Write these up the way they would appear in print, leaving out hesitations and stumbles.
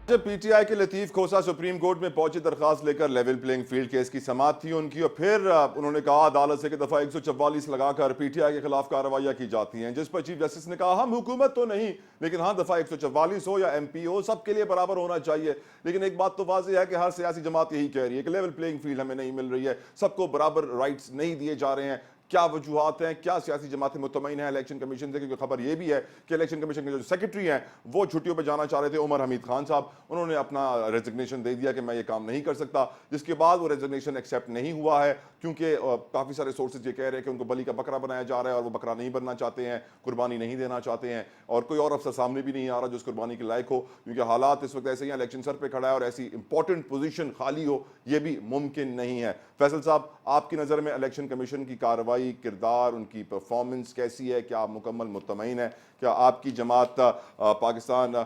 जब पीटीआई के लतीफ खोसा supreme court में पहुंची दरखास्त लेकर लेवल प्लेइंग फील्ड केस की समाअत थी उनकी, और फिर उन्होंने कहा अदालत से कि दफा 144 लगाकर पीटीआई के खिलाफ कार्रवाइयां की जाती हैं, जिस पर चीफ जस्टिस ने कहा हम हुकूमत तो नहीं, लेकिन हाँ दफा 144 हो या एमपी हो सबके लिए बराबर होना चाहिए। लेकिन एक बात तो वाज़ेह है कि हर सियासी जमात यही कह रही है कि लेवल प्लेइंग फील्ड हमें नहीं मिल रही है, सबको बराबर राइट्स नहीं दिए जा रहे हैं। क्या वजूहत हैं, क्या सियासी जमातें मुतमईन हैं इलेक्शन कमीशन से? क्योंकि खबर यह भी है कि इलेक्शन कमीशन के जो सेक्रेटरी हैं वो छुट्टियों पर जाना चाह रहे थे, उमर हमीद खान साहब, उन्होंने अपना रेजिग्नेशन दे दिया कि मैं ये काम नहीं कर सकता, जिसके बाद वो रेजिग्नेशन एक्सेप्ट नहीं हुआ है क्योंकि काफ़ी सारे सोर्सेज ये कह रहे हैं कि उनको बली का बकरा बनाया जा रहा है और वो बकरा नहीं बनना चाहते हैं, कुर्बानी नहीं देना चाहते हैं, और कोई और अफसर सामने भी नहीं आ रहा जो उस कुर्बानी के लायक हो, क्योंकि हालात इस वक्त ऐसे ही इलेक्शन सर पे खड़ा है और ऐसी इंपॉर्टेंट पोजीशन खाली हो ये भी मुमकिन नहीं है। फैसल साहब, आपकी नज़र में इलेक्शन कमीशन की कार्रवाई, किरदार, उनकी परफॉर्मेंस कैसी है? क्या आप मुकम्मल मुतमईन है? क्या आपकी जमात पाकिस्तान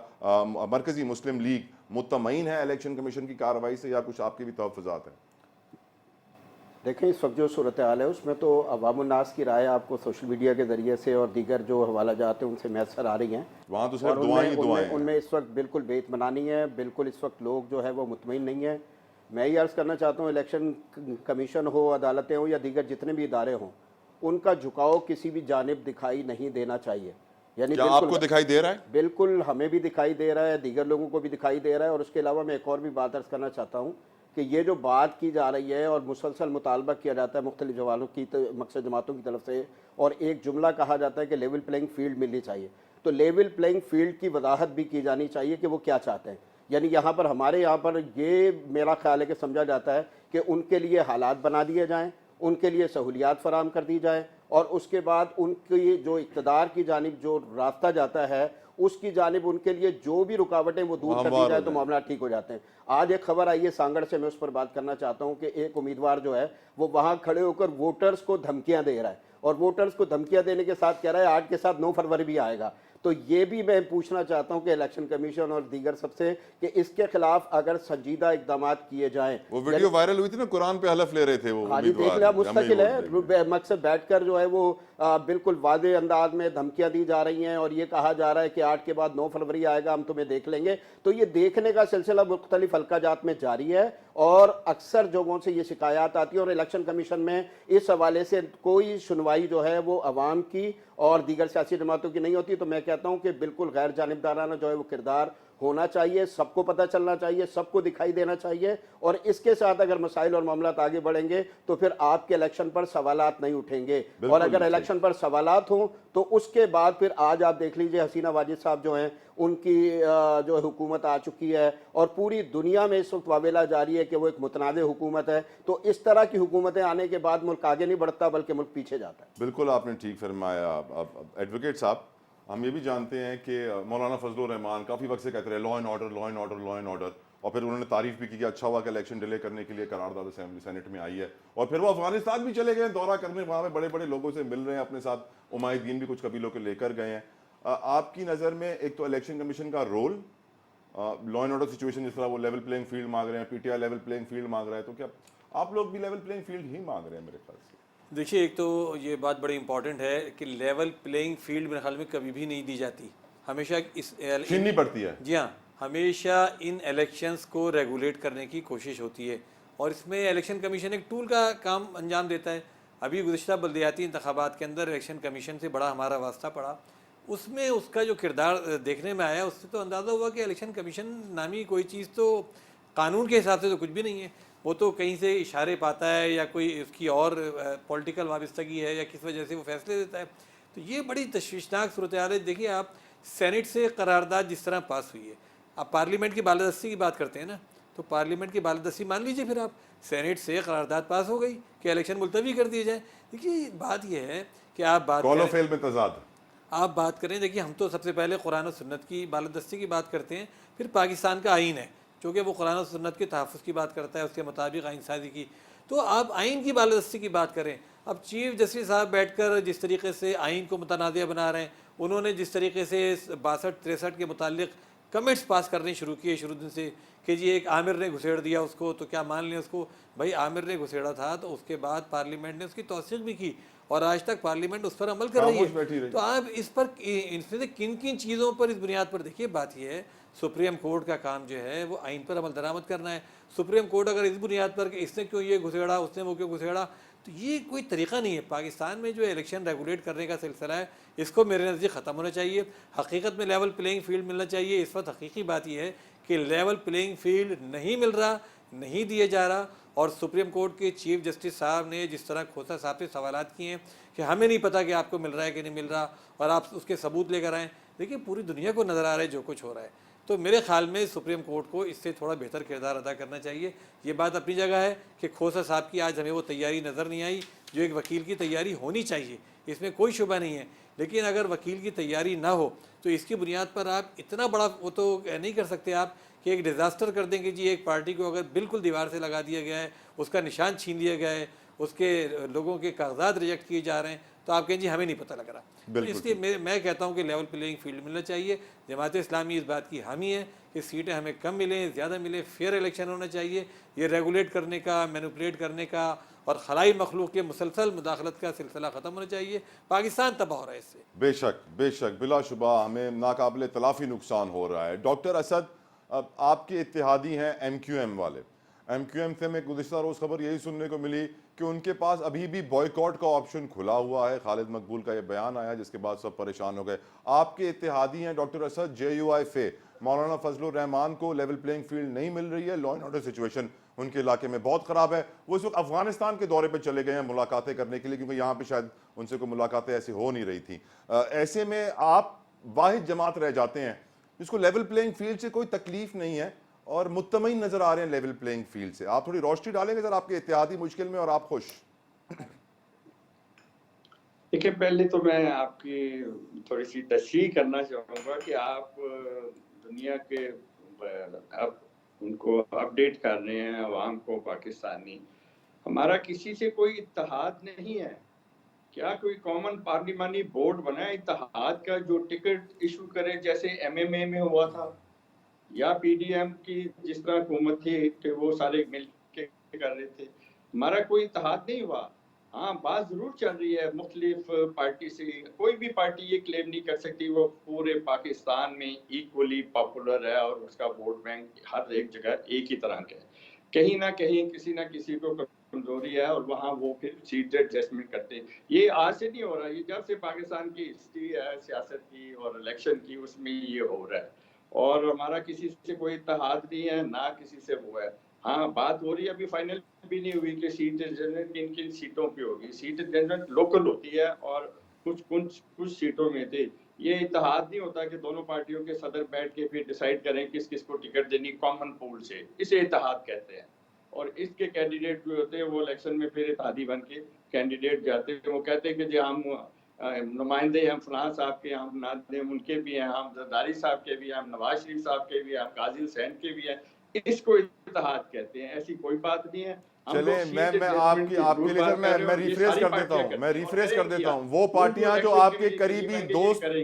मरकजी मुस्लिम लीग मुतमईन है इलेक्शन कमीशन की कार्रवाई से, या कुछ आपके भी तहफ़्फ़ुज़ात हैं? देखें, इस वक्त जो सूरत हाल है उसमें तो अवामुन्नास की राय आपको सोशल मीडिया के ज़रिए से और दीगर जो हवाला जाते हैं उनसे मैसर आ रही हैं। वहाँ तो सिर्फ दुआएं ही दुआएं हैं। उनमें इस वक्त बिल्कुल बेइत्मीनानी है, बिल्कुल इस वक्त लोग जो है वो मुतमईन नहीं है। मैं ये अर्ज़ करना चाहता हूँ, इलेक्शन कमीशन हो, अदालतें हों या दीगर जितने भी इदारे हों, उनका झुकाव किसी भी जानिब दिखाई नहीं देना चाहिए। यानी क्या आपको दिखाई दे रहा है? बिल्कुल हमें भी दिखाई दे रहा है, दीगर लोगों को भी दिखाई दे रहा है। और उसके अलावा मैं एक और भी बात अर्ज़ करना चाहता हूँ कि ये जो बात की जा रही है और मुसलसल मुतालबा किया जाता है मुख्तलिफ जवानों की मकसद जमातों की तरफ से, और एक जुमला कहा जाता है कि लेवल प्लेइंग फील्ड मिलनी चाहिए, तो लेवल प्लेइंग फील्ड की वजाहत भी की जानी चाहिए कि वो क्या चाहते हैं। यानी यहाँ पर हमारे यहाँ पर ये मेरा ख्याल है कि समझा जाता है कि उनके लिए हालात बना दिए जाएँ, उनके लिए सहूलियात फराम कर दी जाए, और उसके बाद उनकी जो इक़्तिदार की जानिब जो रास्ता जाता है उसकी जानिब उनके लिए जो भी रुकावटें वो दूर कर दी जाए तो मामला ठीक हो जाते हैं। आज एक खबर आई है सांगड़ से, मैं उस पर बात करना चाहता हूं कि एक उम्मीदवार जो है वो वहां खड़े होकर वोटर्स को धमकियां दे रहा है, और वोटर्स को धमकियां देने के साथ कह रहा है 8 के साथ 9 फरवरी भी आएगा। तो ये भी मैं पूछना चाहता हूं कि इलेक्शन कमीशन और दीगर सबसे कि इसके खिलाफ अगर संजीदा इकदाम किए जाएं। वो वीडियो वायरल हुई थी ना, कुरान पे हलफ ले रहे थे वो। हाँ जी, देख लिया, मुस्तकिल है, मकसद बैठकर जो है वो बिल्कुल वादे अंदाज में धमकियां दी जा रही हैं, और ये कहा जा रहा है कि 8 के बाद 9 फरवरी आएगा, हम तुम्हें देख लेंगे। तो ये देखने का सिलसिला मुख्तलिफ हल्का जात में जारी है, और अक्सर लोगों से ये शिकायत आती है, और इलेक्शन कमीशन में इस हवाले से कोई सुनवाई जो है वो अवाम की और दीगर सियासी जमातों की नहीं होती। तो मैं कहता हूँ कि बिल्कुल गैर जानिबदाराना जो है वो किरदार होना चाहिए, सबको पता चलना चाहिए, सबको दिखाई देना चाहिए, और इसके साथ अगर मसाइल और मामलात आगे बढ़ेंगे तो फिर आपके इलेक्शन पर सवालात नहीं उठेंगे। और अगर इलेक्शन पर सवालात हों तो उसके बाद फिर आज आप देख लीजिए हसीना वाजिद साहब जो हैं, उनकी जो हुकूमत आ चुकी है, और पूरी दुनिया में इस वक्त वावेला जारी है कि वो एक मुतनाज़ हुकूमत है। तो इस तरह की हुकूमतें आने के बाद मुल्क आगे नहीं बढ़ता बल्कि मुल्क पीछे जाता है। बिल्कुल आपने ठीक फरमाया। एडवोकेट साहब, हम ये भी जानते हैं कि मौलाना फजलुर रहमान काफ़ी वक्त से कहते रहे law and order, law and order, law and order, और फिर उन्होंने तारीफ भी की कि अच्छा हुआ कि इलेक्शन डिले करने के लिए करारदाद असेंबली सेनेट में आई है, और फिर वो अफगानिस्तान भी चले गए दौरा करने, वहाँ पे बड़े बड़े लोगों से मिल रहे हैं, अपने साथ उमायदीन भी कुछ कबीलों के लेकर गए हैं। आपकी नज़र में एक तो इलेक्शन कमीशन का role, law and order situation जिस तरह वो लेवल प्लेइंग फील्ड मांग रहे हैं, पीटीआई लेवल प्लेइंग फील्ड मांग रहा है, तो क्या आप लोग भी लेवल प्लेइंग फील्ड ही मांग रहे हैं? मेरे ख्याल से देखिए, एक तो ये बात बड़ी इंपॉर्टेंट है कि लेवल प्लेइंग फील्ड मेरे ख्याल में कभी भी नहीं दी जाती, हमेशा छीननी पड़ती है। जी हाँ, हमेशा इन इलेक्शंस को रेगुलेट करने की कोशिश होती है, और इसमें इलेक्शन कमीशन एक टूल का काम अंजाम देता है। अभी गुज़िश्ता बल्दियाती इंतखाबात के अंदर इलेक्शन कमीशन से बड़ा हमारा वास्ता पड़ा, उसमें उसका जो किरदार देखने में आया उससे तो अंदाज़ा हुआ कि इलेक्शन कमीशन नामी कोई चीज़ तो कानून के हिसाब से तो कुछ भी नहीं है, वो तो कहीं से इशारे पाता है या कोई उसकी और पॉलिटिकल वाबस्तगी है या किस वजह से वो फैसले देता है। तो ये बड़ी तशवीशनाक सूरत हाल है। देखिए, आप सेनेट से करारदाद जिस तरह पास हुई है, आप पार्लियामेंट की बालादस्ती की बात करते हैं ना, तो पार्लियामेंट की बालादस्ती मान लीजिए, फिर आप सेनेट से करारदाद पास हो गई कि इलेक्शन मुलतवी कर दिए जाए। देखिए, बात यह है कि आप बात करें, देखिए हम तो सबसे पहले कुरान और सुन्नत की बालादस्ती की बात करते हैं, फिर पाकिस्तान का आइन है जो कि वो कुरान और सुन्नत के तहफ़्फ़ुज़ की बात करता है, उसके मुताबिक आइन साजी की। तो आप आइन की बालादस्ती की बात करें, अब चीफ जस्टिस साहब बैठकर जिस तरीके से आइन को मुतनाज़ बना रहे हैं, उन्होंने जिस तरीके से 62-63 के मुतालिक कमेंट्स पास करने शुरू किए शुरू दिन से कि जी एक आमिर ने घुसेड़ दिया उसको, तो क्या मान लें उसको? भाई आमिर ने घुसेड़ा था तो उसके बाद पार्लियामेंट ने उसकी तौसीक भी की और आज तक पार्लियामेंट उस पर अमल कर रही खामोश बैठी है। रही। तो आप इस पर इसमें से किन किन चीज़ों पर इस बुनियाद पर देखिए, बात यह है सुप्रीम कोर्ट का काम जो है वो आइन पर अमल दरामद करना है। सुप्रीम कोर्ट अगर इस बुनियाद पर कि इसने क्यों ये घुसेड़ा, उसने वो क्यों घुसेड़ा, तो ये कोई तरीक़ा नहीं है। पाकिस्तान में जो इलेक्शन रेगुलेट करने का सिलसिला है इसको मेरे नज़दीक ख़त्म होना चाहिए। हकीकत में लेवल प्लेइंग फील्ड मिलना चाहिए। इस वक्त हकीकी बात यह है कि लेवल प्लेइंग फील्ड नहीं मिल रहा, नहीं दिए जा रहा। और सुप्रीम कोर्ट के चीफ जस्टिस साहब ने जिस तरह खोसा साहब से सवालात किए हैं कि हमें नहीं पता कि आपको मिल रहा है कि नहीं मिल रहा और आप उसके सबूत लेकर आएँ, देखिए पूरी दुनिया को नज़र आ रहा है जो कुछ हो रहा है। तो मेरे ख्याल में सुप्रीम कोर्ट को इससे थोड़ा बेहतर किरदार अदा करना चाहिए। ये बात अपनी जगह है कि खोसा साहब की आज हमें वो तैयारी नज़र नहीं आई जो एक वकील की तैयारी होनी चाहिए, इसमें कोई शुबा नहीं है। लेकिन अगर वकील की तैयारी ना हो तो इसकी बुनियाद पर आप इतना बड़ा वो तो नहीं कर सकते आप कि एक डिज़ास्टर कर देंगे जी। एक पार्टी को अगर बिल्कुल दीवार से लगा दिया गया है, उसका निशान छीन लिया गया है, उसके लोगों के कागजात रिजेक्ट किए जा रहे हैं, तो आप कहें जी हमें नहीं पता लग रहा। तो इसलिए मैं कहता हूँ कि लेवल प्लेइंग फील्ड मिलना चाहिए। जमात इस्लामी इस बात की हामी है कि सीटें हमें कम मिलें, ज़्यादा मिले, फेयर इलेक्शन होना चाहिए। ये रेगुलेट करने का, मैनिपुलेट करने का और खलाई मखलूक के मुसलसल मुदाखलत का सिलसिला ख़त्म होना चाहिए। पाकिस्तान तबाह हो रहा है इससे। बेशक बेशक बिलाशुबा हमें नाकाबिले तलाफ़ी नुकसान हो रहा है। डॉक्टर असद, अब आपके इत्तेहादी हैं MQM वाले। MQM से मैं गुज़िश्ता रोज़ खबर यही सुनने को मिली कि उनके पास अभी भी बॉयकॉट का ऑप्शन खुला हुआ है। खालिद मकबूल का ये बयान आया जिसके बाद सब परेशान हो गए। आपके इत्तेहादी हैं डॉक्टर असद JUI फे, मौलाना फजलुर रहमान को लेवल प्लेइंग फील्ड नहीं मिल रही है, लॉ एंड ऑर्डर सिचुएशन उनके इलाके में बहुत ख़राब है। वो इस वक्त अफगानिस्तान के दौरे पर चले गए हैं मुलाकातें करने के लिए, क्योंकि यहाँ पे शायद उनसे कोई मुलाकातें ऐसी हो नहीं रही थी। ऐसे में आप वाहिद जमात रह जाते हैं जिसको लेवल प्लेइंग फील्ड से कोई तकलीफ नहीं है और मुत्तमईन नजर आ रहे हैं लेवल प्लेइंग फील्ड से। आप थोड़ी रोशनी डालेंगे सर, आपके इत्तेहादी मुश्किल में और आप खुश? देखिए, पहले तो मैं आपकी थोड़ी सी तशरीह करना चाहूँगा कि आप दुनिया के आप उनको अपडेट कर रहे हैं अवाम को, पाकिस्तानी। हमारा किसी से कोई इत्तेहाद नहीं है। क्या कोई कॉमन पार्लिमानी बोर्ड बना है इत्तेहाद का जो टिकट इशू करे जैसे MMA में हुआ था, या PDM की जिस तरह हुकूमत थी कि वो सारे मिल के कर रहे थे? हमारा कोई इत्तेहाद नहीं हुआ। हाँ, बात ज़रूर चल रही है मुख्तलिफ पार्टी से। कोई भी पार्टी ये क्लेम नहीं कर सकती वो पूरे पाकिस्तान में इक्वली पॉपुलर है और उसका वोट बैंक हर एक जगह एक ही तरह का है। कहीं ना कहीं किसी ना किसी को कमजोरी है और वहाँ वो फिर सीट एडजस्टमेंट करते हैं। ये आज से नहीं हो रहा, ये जब से पाकिस्तान की हिस्ट्री है सियासत की और इलेक्शन की, उसमें ये हो रहा है। और हमारा किसी से कोई इत्तेहाद नहीं है, ना किसी से वो है। हाँ, बात हो रही है, अभी फाइनल भी नहीं हुई कि सीट जनरल किन किन सीटों पे होगी। सीट जनरल लोकल होती है और कुछ सीटों में थे। ये इत्तेहाद नहीं होता कि दोनों पार्टियों के सदर बैठ के फिर डिसाइड करें किस किस को टिकट देनी कॉमन पूल से, इसे इत्तेहाद कहते हैं। और इसके कैंडिडेट जो होते हैं वो इलेक्शन में फिर इत्तेहादी बन के कैंडिडेट जाते हैं। वो कहते हैं कि जो हम नुमाइंदे हम फलां साहब के, हम नादिम उनके भी हैं, हम जरदारी साहब के भी हैं, हम नवाज शरीफ साहब के भी हैं, हम काजी हुसैन के भी हैं। इसको इत्तेहाद कहते हैं, ऐसी कोई बात नहीं है। चले मैं आपके लिए सर मैं रिफ्रेश कर देता हूं, वो पार्टियां जो आपके करीबी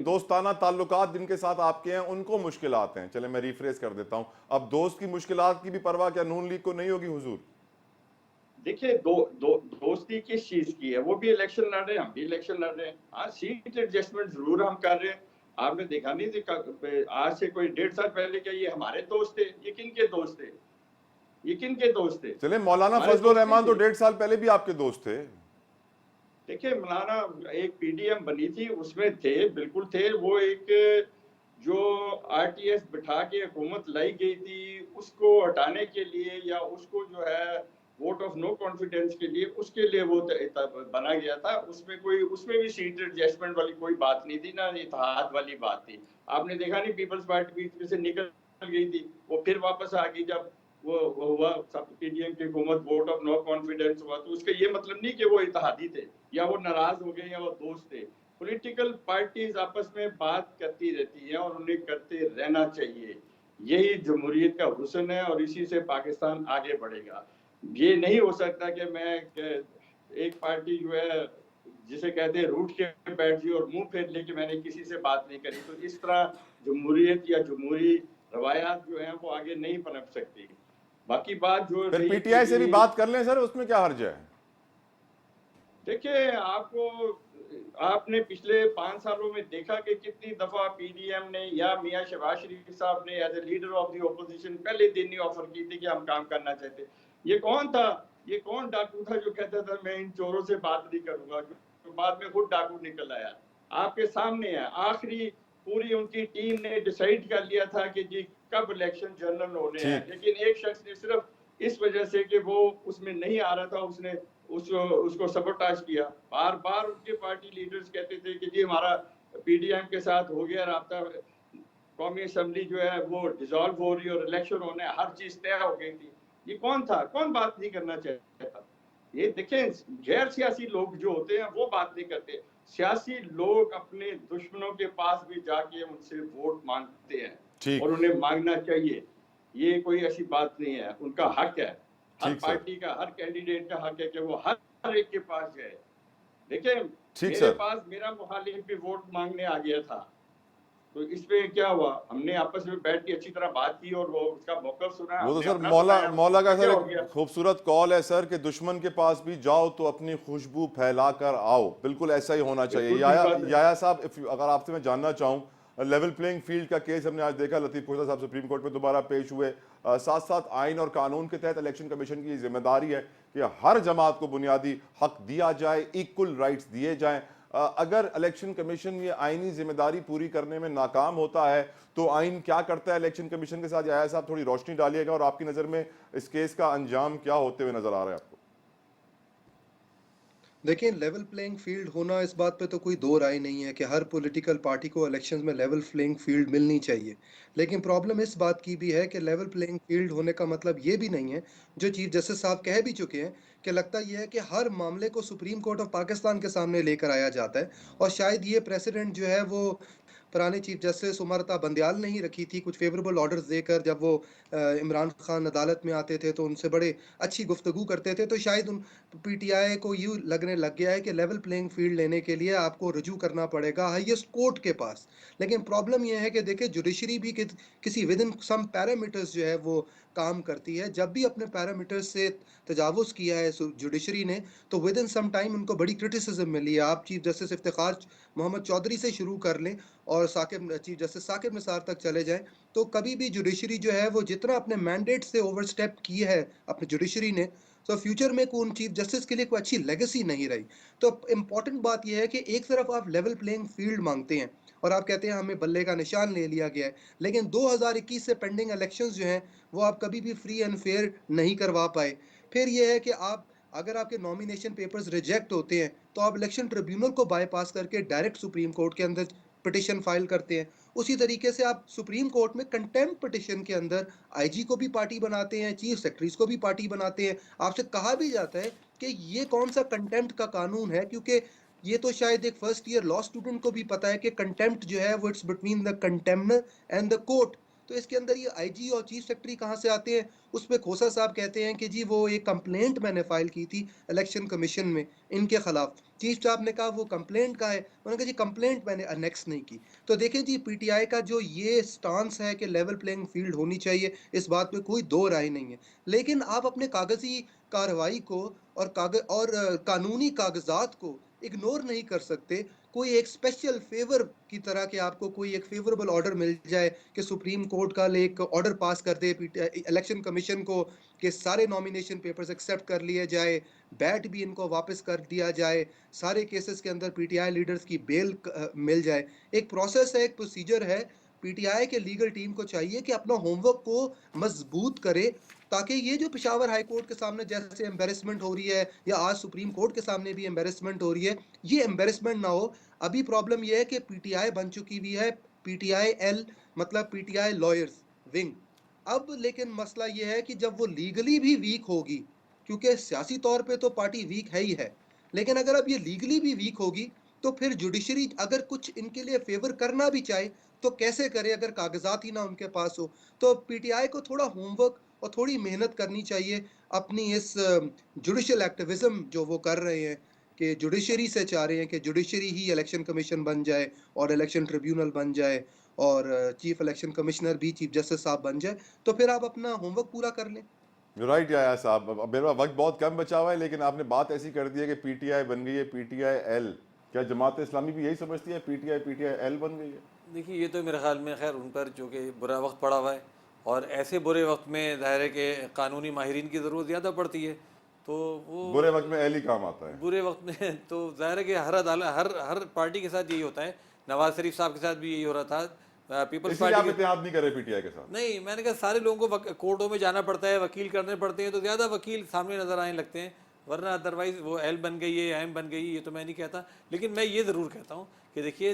दोस्ताना ताल्लुकात जिनके साथ आपके हैं उनको मुश्किलात हैं। चले मैं रिफ्रेश कर देता हूं, अब दोस्त की मुश्किलात की भी परवाह क्या नून लीग को नहीं होगी हुजूर? देखिए, दोस्ती किस चीज की है? वो भी इलेक्शन लड़ रहे हैं, हम भी इलेक्शन लड़ रहे हैं। हाँ, सीट एडजस्टमेंट जरूर हम कर रहे हैं। आपने देखा नहीं थी आज से कोई 1.5 साल पहले क्या ये हमारे दोस्त थे? ये किन के दोस्त थे? ये किन के दोस्त थे? चले मौलाना फजलुर रहमान तो 1.5 साल पहले भी आपके दोस्त थे। देखिए, मौलाना एक PDM बनी थी उसमें थे, बिल्कुल थे। वो एक जो RTS बिठा के हुकूमत लाई गई थी उसको हटाने के लिए या उसको जो है वोट ऑफ नो कॉन्फिडेंस के लिए, उसके लिए वो बना गया था। उसमें भी सीट एडजस्टमेंट वाली कोई बात नहीं थी, ना इत्तेहाद वाली बात थी। आपने देखा नहीं, पीपल्स पार्टी बीच में से निकल गई थी, वो फिर वापस आ गई जब वो हुआ सब PDM की हुकूमत, वोट ऑफ नो कॉन्फिडेंस हुआ। तो उसका ये मतलब नहीं कि वो इत्तेहादी थे या वो नाराज हो गए या वो दोस्त थे। पॉलिटिकल पार्टीज आपस में बात करती रहती हैं और उन्हें करते रहना चाहिए। यही जमहूरियत का हुस्न है और इसी से पाकिस्तान आगे बढ़ेगा। ये नहीं हो सकता कि मैं एक पार्टी जो है जिसे कहते हैं रूठ के बैठ जी और मुंह फेर ले कि मैंने किसी से बात नहीं करी। तो इस तरह जमहूरियत या जमहूरी रवायात जो है वो आगे नहीं पनप सकती। बाकी बात जो फिर रही पीटीआई से भी कि बात कर लें सर, उसमें क्या हर्ज है? देखिए, आपने पिछले 5 सालों में देखा कि कितनी दफा पीडीएम ने या मियां शहबाज शरीफ साहब ने as a leader of the opposition पहले दिन ही ऑफर की थी कि हम काम करना चाहते। ये कौन था? ये कौन डाकू था जो कहता था मैं इन चोरों से बात नहीं करूंगा, जो बाद में खुद डाकू निकल आया? आपके सामने है। आखिरी पूरी उनकी टीम ने डिसाइड कर लिया था कि जी कब इलेक्शन जनरल होने हैं, ठीक। लेकिन एक शख्स ने सिर्फ इस वजह से कि वो उसमें नहीं आ रहा था, उसने उसको सबोटाज किया। बार बार उनके पार्टी लीडर्स कहते थे कि जी हमारा पीडीएम के साथ हो गया राब्ता, कौमी असम्बली जो है वो डिसॉल्व हो रही है और इलेक्शन होने, हर चीज तय हो गई थी। ये कौन था? कौन बात नहीं करना चाहता? ये देखें, गैर सियासी लोग जो होते हैं वो बात नहीं करते। सियासी लोग अपने दुश्मनों के पास भी जाके उनसे वोट मांगते हैं ठीक। और उन्हें मांगना चाहिए। ये कोई ऐसी बात नहीं है, उनका हक है। हर ठीक सर। पार्टी का, हर कैंडिडेट का हक है कि वो हर एक के पास जाए। देखिए, ठीक मेरे सर। पास मेरा मुखालिफ भी वोट मांगने आ गया था, तो इसमें क्या हुआ? हमने आपस में बैठ के अच्छी तरह बात की और वो उसका मौक़िफ़ सुना, वो तो हमने सर अपना मौला सुनाया, मौला का क्या सर हो गया? एक खूबसूरत कॉल है सर कि दुश्मन के पास भी जाओ तो अपनी खुशबू फैला कर आओ। बिल्कुल ऐसा ही होना चाहिए। बिल्कुल ठीक बात है। याया साहब, अगर आपसे मैं जानना चाहूँ, लेवल प्लेइंग फील्ड का केस हमने आज देखा, लतीफ़ खोसा साहब सुप्रीम कोर्ट में दोबारा पेश हुए। साथ साथ आइन और कानून के तहत इलेक्शन कमीशन की जिम्मेदारी है कि हर जमात को बुनियादी हक दिया जाए, इक्वल राइट्स दिए जाएं। अगर इलेक्शन कमीशन ये आइनी जिम्मेदारी पूरी करने में नाकाम होता है तो आइन क्या करता है इलेक्शन कमीशन के साथ? याया साहब थोड़ी रोशनी डालिएगा, और आपकी नज़र में इस केस का अंजाम क्या होते हुए नजर आ रहा है आपको? देखिए, लेवल प्लेइंग फील्ड होना, इस बात पे तो कोई दो राय नहीं है कि हर पॉलिटिकल पार्टी को इलेक्शंस में लेवल प्लेइंग फील्ड मिलनी चाहिए। लेकिन प्रॉब्लम इस बात की भी है कि लेवल प्लेइंग फील्ड होने का मतलब ये भी नहीं है, जो चीफ जस्टिस साहब कह भी चुके हैं, कि लगता ये है कि हर मामले को सुप्रीम कोर्ट ऑफ पाकिस्तान के सामने लेकर आया जाता है। और शायद ये प्रेसिडेंट जो है वो पुराने चीफ जस्टिस उमरता बंदयाल ने ही रखी थी, कुछ फेवरेबल ऑर्डर्स देकर। जब वो इमरान खान अदालत में आते थे तो उनसे बड़े अच्छी गुफ्तगू करते थे, तो शायद उन पीटीआई को यूँ लगने लग गया है कि लेवल प्लेइंग फील्ड लेने के लिए आपको रुजू करना पड़ेगा हाईएस्ट कोर्ट के पास। लेकिन प्रॉब्लम ये है कि देखिए, जुडिशरी भी किसी विद इन सम पैरामीटर्स जो है वो काम करती है। जब भी अपने पैरामीटर्स से तजावुज़ किया है जुडिशरी ने, तो विद इन सम टाइम उनको बड़ी क्रिटिसिज्म मिली है। आप चीफ जस्टिस इफ्तिखार मोहम्मद चौधरी से शुरू कर लें और चीफ जस्टिस साकिब निसार तक चले जाएं, तो कभी भी जुडिशरी जो है वो जितना अपने मैंडेट से ओवरस्टेप किया है अपने जुडिशरी ने, तो फ्यूचर में उन चीफ जस्टिस के लिए कोई अच्छी लेगेसी नहीं रही। तो इम्पॉर्टेंट बात यह है कि एक तरफ आप लेवल प्लेइंग फील्ड मांगते हैं और आप कहते हैं हमें बल्ले का निशान ले लिया गया है, लेकिन 2021 से पेंडिंग इलेक्शंस जो हैं वो आप कभी भी फ्री एंड फेयर नहीं करवा पाए। फिर यह है कि आप, अगर आपके नॉमिनेशन पेपर्स रिजेक्ट होते हैं, तो आप इलेक्शन ट्रिब्यूनल को बाईपास करके डायरेक्ट सुप्रीम कोर्ट के अंदर पिटिशन फाइल करते हैं। उसी तरीके से आप सुप्रीम कोर्ट में कंटेम्प्ट पिटिशन के अंदर आईजी को भी पार्टी बनाते हैं, चीफ सेक्रेटरीज को भी पार्टी बनाते हैं। आपसे कहा भी जाता है कि ये कौन सा कंटेम्प्ट का कानून है, क्योंकि ये तो शायद एक फर्स्ट ईयर लॉ स्टूडेंट को भी पता है कि कंटेम्प्ट जो है वो it's between the contemnor and the court. तो इसके अंदर ये आईजी और चीफ सेक्रेटरी कहाँ से आते हैं? उस पे खोसा साहब कहते हैं कि जी वो एक कंप्लेंट मैंने फाइल की थी इलेक्शन कमीशन में इनके खिलाफ। चीफ साहब ने कहा वो कंप्लेंट का है, उन्होंने कहा जी कंप्लेंट मैंने अनेक्स नहीं की। तो देखें जी, पीटीआई का जो ये स्टांस है कि लेवल प्लेइंग फील्ड होनी चाहिए, इस बात पे कोई दो राय नहीं है। लेकिन आप अपने कागजी कार्रवाई को और कानूनी कागजात को इग्नोर नहीं कर सकते। कोई एक स्पेशल फेवर की तरह के आपको कोई एक फेवरेबल ऑर्डर मिल जाए कि सुप्रीम कोर्ट का एक ऑर्डर पास कर दे इलेक्शन कमीशन को कि सारे नॉमिनेशन पेपर्स एक्सेप्ट कर लिए जाए, बैट भी इनको वापस कर दिया जाए, सारे केसेस के अंदर पीटीआई लीडर्स की बेल मिल जाए। एक प्रोसेस है, एक प्रोसीजर है। पीटीआई के लीगल टीम को चाहिए कि अपना होमवर्क को मजबूत करे, ताकि ये जो पेशावर हाई कोर्ट के सामने जैसे एम्बेरसमेंट हो रही है या आज सुप्रीम कोर्ट के सामने भी एम्बेरसमेंट हो रही है, ये एम्बेरसमेंट ना हो। अभी प्रॉब्लम ये है कि पीटीआई बन चुकी हुई है पीटीआई एल, मतलब पीटीआई लॉयर्स विंग। अब लेकिन मसला ये है कि जब वो लीगली भी वीक होगी, क्योंकि सियासी तौर पे तो पार्टी वीक है ही है, लेकिन अगर अब ये लीगली भी वीक होगी, तो फिर जुडिशरी अगर कुछ इनके लिए फेवर करना भी चाहे तो कैसे करे अगर कागजात ही ना उनके पास हो। तो पीटीआई को थोड़ा होमवर्क और थोड़ी मेहनत करनी चाहिए अपनी इस जुडिशियल एक्टिविज्म जो वो कर रहे हैं कि जुडिशरी से चाह रहे हैं कि जुडिशरी ही इलेक्शन कमीशन बन जाए और इलेक्शन ट्रिब्यूनल बन जाए और चीफ इलेक्शन कमिश्नर भी चीफ जस्टिस साहब बन जाए, तो फिर आप अपना होमवर्क पूरा कर लें। राइट याया साहब, अब मेरा वक्त बहुत कम बचा हुआ है, लेकिन आपने बात ऐसी कर दी है कि पीटीआई बन गई है पीटीआई एल। क्या जमात इस्लामी भी यही समझती है पीटीआई पीटीआई एल बन गई है? देखिए, ये तो मेरे ख्याल में खैर उन पर जो कि बुरा वक्त पड़ा हुआ है, और ऐसे बुरे वक्त में ज़ाहिर है कि कानूनी माहिरीन की ज़रूरत ज़्यादा पड़ती है, तो वो बुरे वक्त में एल ही काम आता है। बुरे वक्त में तो ज़ाहिर है कि हर अदालत हर पार्टी के साथ यही होता है। नवाज शरीफ साहब के साथ भी यही हो रहा था, पीपल्स इसलिए आप पार्टी के। इत्तेहाद नहीं कर रहे पीटीआई के साथ? नहीं, मैंने कहा सारे लोगों को कोर्टों में जाना पड़ता है, वकील करने पड़ते हैं, तो ज़्यादा वकील सामने नज़र आने लगते हैं, वरना अदरवाइज़ वो एल बन गई है एम बन गई, ये तो मैं नहीं कहता। लेकिन मैं ये ज़रूर कहता हूँ कि देखिए,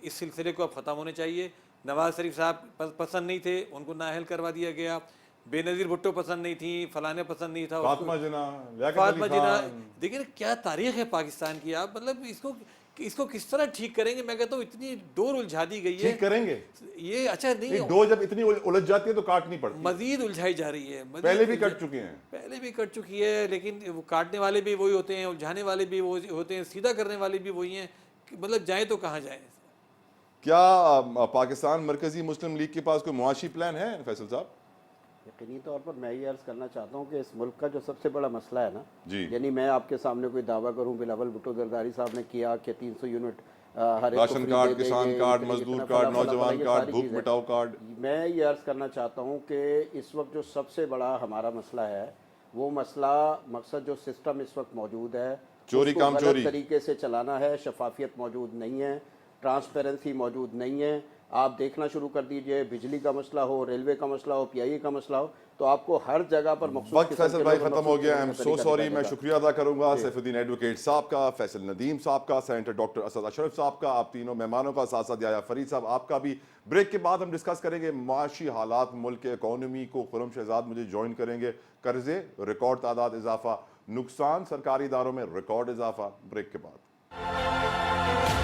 इस सिलसिले को अब ख़त्म होने चाहिए। नवाज शरीफ साहब पसंद नहीं थे, उनको नाअहल करवा दिया गया। बेनज़ीर भुट्टो पसंद नहीं थी, फलाने पसंद नहीं था, फातिमा जिन्ना, लियाकत फातिमा अली जिन्ना। खान। देखिए ना, क्या तारीख है पाकिस्तान की। आप मतलब इसको किस तरह ठीक करेंगे? मैं कहता हूँ इतनी डोर उलझा दी गई है। ठीक करेंगे ये अच्छा नहीं ये है, डो जब इतनी उलझ जाती है तो काटनी पड़ती है। मजीद उलझाई जा रही है। पहले भी कट चुके हैं। पहले भी कट चुकी है, लेकिन वो काटने वाले भी वही होते हैं, उलझाने वाले भी वही होते हैं, सीधा करने वाले भी वही हैं। मतलब जाए तो कहाँ जाए? क्या पाकिस्तान मरकजी मुस्लिम लीग के पास कोई मुआशी प्लान है फैसल साहब? यकीनी तौर पर मैं ये अर्ज़ करना चाहता हूँ कि इस मुल्क का जो सबसे बड़ा मसला है ना जी। यानी मैं आपके सामने कोई दावा करूँ, बिलावल भुट्टो जरदारी साहब ने किया कि 300 यूनिट हर एक को राशन फ्री कार्ड, दे किसान देंगे, कार्ड, इतने मजदूर फला कार्ड, फला फला, नौजवान ये कार्ड, सारी भूख चीज़ें। मिटाओ कार्ड। मैं ये अर्ज़ करना चाहता हूँ कि इस वक्त जो सबसे बड़ा हमारा मसला है, वो मसला मकसद जो सिस्टम इस वक्त मौजूद है, चोरी उसको काम गलत चोरी। तरीके से चलाना है। शफाफियत मौजूद नहीं है, ट्रांसपेरेंसी मौजूद नहीं है। आप देखना शुरू कर दीजिए, बिजली का मसला हो, रेलवे का मसला हो, पीआईए का मसला हो, तो आपको हर जगह पर मखसूस वक्त किस्म फैसल के भाई लोग खत्म हो मखसूस गया। आई किस्म एम का सो तरीका सॉरी। दिखाई मैं देगा। शुक्रिया अदा करूंगा सैफुद्दीन एडवोकेट साहब का, फैसल नदीम साहब का, सेनेटर डॉक्टर असद अशरफ साहब का, आप तीनों मेहमानों का, साथ साथ याया फरीद साहब आपका भी। ब्रेक के बाद हम डिस्कस करेंगे माशी हालात, मुल्क के इकोनॉमी को। खुरम शहजाद मुझे ज्वाइन करेंगे। कर्जे रिकॉर्ड तादाद इजाफा, नुकसान सरकारी इदारों में रिकॉर्ड इजाफा। ब्रेक के बाद।